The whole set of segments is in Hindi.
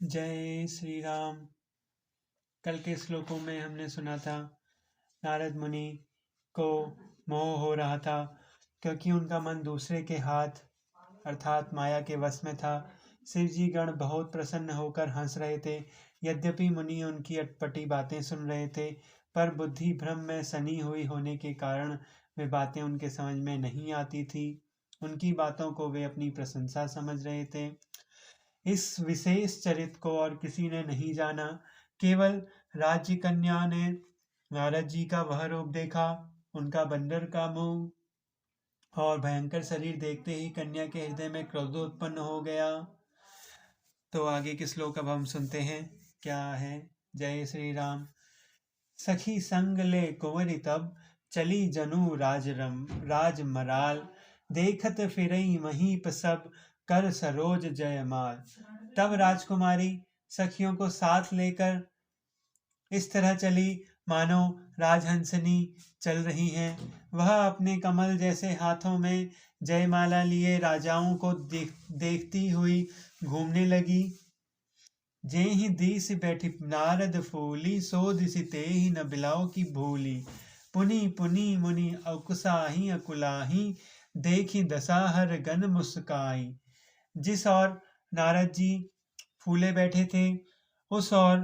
जय श्री राम। कल के श्लोकों में हमने सुना था नारद मुनि को मोह हो रहा था क्योंकि उनका मन दूसरे के हाथ अर्थात माया के वश में था। शिव जी गण बहुत प्रसन्न होकर हंस रहे थे। यद्यपि मुनि उनकी अटपटी बातें सुन रहे थे, पर बुद्धि भ्रम में सनी हुई होने के कारण वे बातें उनके समझ में नहीं आती थी। उनकी बातों को वे अपनी प्रशंसा समझ रहे थे। इस विशेष चरित्र को और किसी ने नहीं जाना, केवल राज्य कन्या ने नारद जी का वह रूप देखा। उनका बंदर का मुंह और भयंकर शरीर देखते ही कन्या के हृदय में क्रोध उत्पन्न हो गया। तो आगे के श्लोक अब हम सुनते हैं, क्या है। जय श्री राम। सखी संग ले कुंवरी तब, चली जनु राज मराल, देखत फिरई महीप सब, कर सरोज जयमाल। तब राजकुमारी सखियों को साथ लेकर इस तरह चली मानो राजहंसनी चल रही हैं। वह अपने कमल जैसे हाथों में जयमाला लिए राजाओं को देखती हुई घूमने लगी। जे ही दिस बैठी नारद फूली, सो दिस ते ही न बिलाओ की भूली। पुनि पुनि मुनि अकुसाही अकुलाही, देखी दसाहर गन मुस्काई। जिस और नारद जी फूले बैठे थे, उस और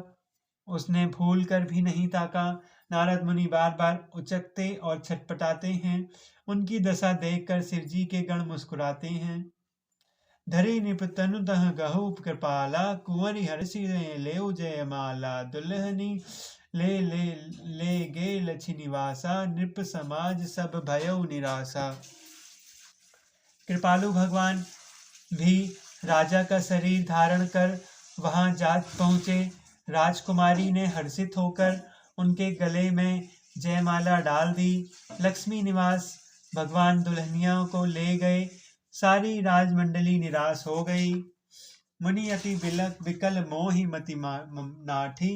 उसने भूल कर भी नहीं ताका। नारद मुनि बार बार उचकते और छटपटाते हैं। उनकी दशा देखकर शिव जी के गण मुस्कुराते हैं। धरे निप तनु दह गहु कृपाला, कुंवरी हर्षि लेउ जयमाला। दुल्हनी ले ले ले गे लछि निवासा, नृप समाज सब भयउ निराशा। कृपालु भगवान भी राजा का शरीर धारण कर वहां जा पहुंचे। राजकुमारी ने हर्षित होकर उनके गले में जयमाला डाल दी। लक्ष्मी निवास भगवान दुल्हनिया को ले गए। सारी राजमंडली निराश हो गई। मुनि अति विकल मोहि मति नाठी,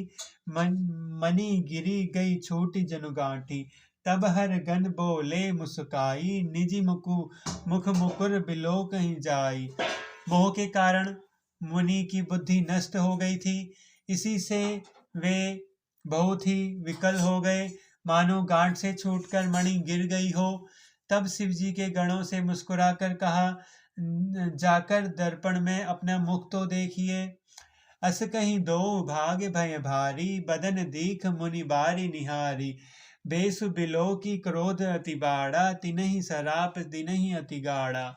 मनी गिरी गई छोटी जनुगाठी। तब हर गन बोले मुस्काई, निजी मुख मुकुर बिलो कहीं जाई। मोह के कारण मुनि की बुद्धि नष्ट हो गई थी। इसी से वे बहुत ही विकल हो गए, मानो गांठ से छूटकर मणि गिर गई हो। तब शिव जी के गणों से मुस्कुराकर कहा, जाकर दर्पण में अपना मुख तो देखिए। अस कहीं दो भाग भय भारी, बदन दीख मुनि बारी निहारी। बेसु बिलो की क्रोध अति बाड़ा, तिनहि सराप दिनहि अति गाढ़ा।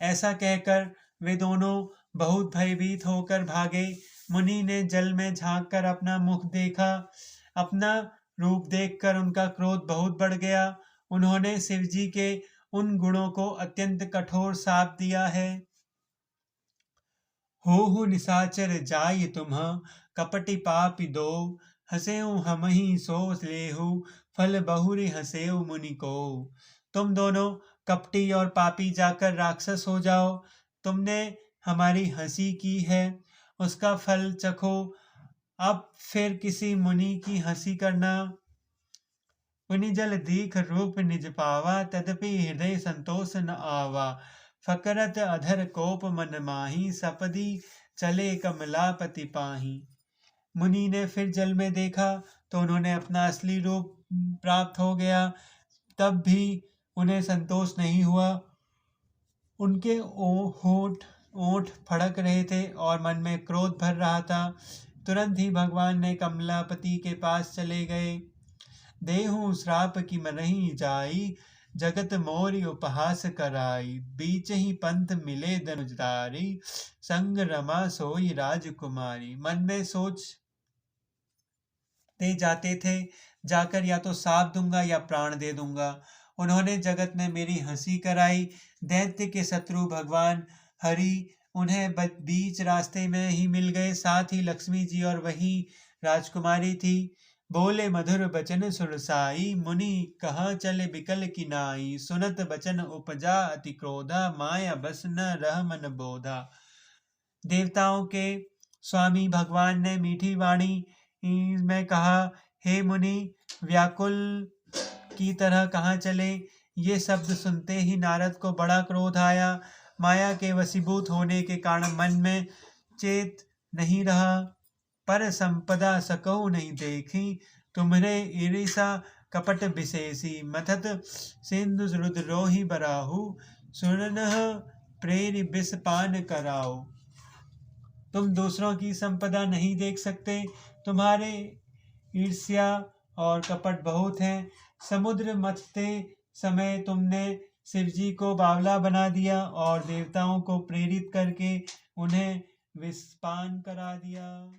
ऐसा कहकर वे दोनों बहुत भयभीत होकर भागे। मुनि ने जल में झांक कर अपना मुख देखा। अपना रूप देखकर उनका क्रोध बहुत बढ़ गया। उन्होंने शिव जी के उन गुणों को अत्यंत कठोर शाप दिया है। हो निशाचर जाय तुम, कपटि पापी दो, हसेऊ हमहि सो लेहु, फल बहुरी हसेऊ मुनि को। तुम दोनों कपटी और पापी जाकर राक्षस हो जाओ। तुमने हमारी हंसी की है, उसका फल चखो। अब फिर किसी मुनि की हंसी करना। पुनि जल दीख रूप निज पावा, तदपि हृदय संतोष न आवा। फकरत अधर कोप मन माही, सपदी चले कमलापति पाही। मुनि ने फिर जल में देखा तो उन्होंने अपना असली रूप प्राप्त हो गया। तब भी उन्हें संतोष नहीं हुआ। उनके ओठ फड़क रहे थे और मन में क्रोध भर रहा था। तुरंत ही भगवान ने कमलापति के पास चले गए। देहु श्राप की मनहि जाई, जगत मोरि उपहास कराई। बीच ही पंथ मिले धनुजधारी, संग रमा सोई राजकुमारी। मन में सोचते जाते थे, जाकर या तो साप दूंगा या प्राण दे दूंगा। उन्होंने जगत में मेरी हंसी कराई। दैत्य के शत्रु भगवान हरि उन्हें बीच रास्ते में ही मिल गए। साथ ही लक्ष्मी जी और वही राजकुमारी थी। बोले मधुर बचन सुरसाई, मुनि कहाँ चले बिकल की नाई। सुनत बचन उपजा अति क्रोधा, माया बस न रह मन बोधा। देवताओं के स्वामी भगवान ने मीठी वाणी में कहा, हे मुनि, व्याकुल की तरह कहाँ चले। ये शब्द सुनते ही नारद को बड़ा क्रोध आया। माया के वशीभूत होने के कारण मन में चेत नहीं रहा। पर संपदा सकहु नहीं देखी, तुम्हरे ईरिषा कपट विशेषी। मथत सिंधु रुद्रोहि बराहु, सुनह प्रेरि विष पान कराओ। तुम दूसरों की संपदा नहीं देख सकते, तुम्हारे ईर्ष्या और कपट बहुत है। समुद्र मथते समय तुमने शिवजी को बावला बना दिया और देवताओं को प्रेरित करके उन्हें विषपान करा दिया।